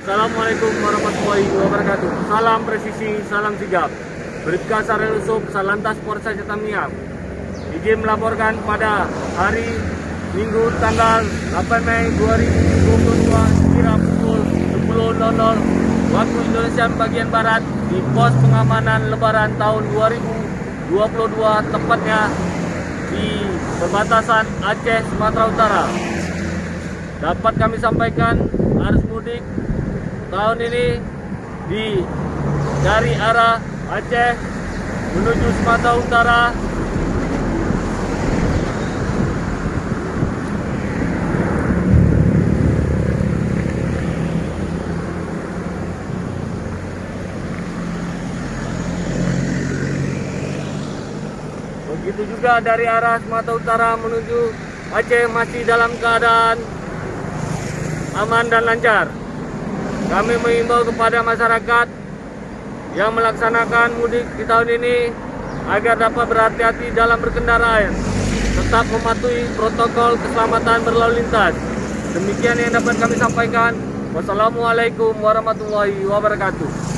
Assalamualaikum warahmatullahi wabarakatuh. Salam presisi, salam sigap. Bribka Sarelusup, Salantas Polres Tamiang. Izin melaporkan pada hari Minggu tanggal 8 Mei 2022 sekira pukul 10.00 waktu Indonesia bagian Barat di pos pengamanan Lebaran tahun 2022 tepatnya di perbatasan Aceh Sumatera Utara. Dapat kami sampaikan arus mudik tahun ini dari arah Aceh menuju Sumatera Utara begitu juga dari arah Sumatera Utara menuju Aceh masih dalam keadaan aman dan lancar. Kami mengimbau kepada masyarakat yang melaksanakan mudik di tahun ini agar dapat berhati-hati dalam berkendara, tetap mematuhi protokol keselamatan berlalu lintas. Demikian yang dapat kami sampaikan. Wassalamualaikum warahmatullahi wabarakatuh.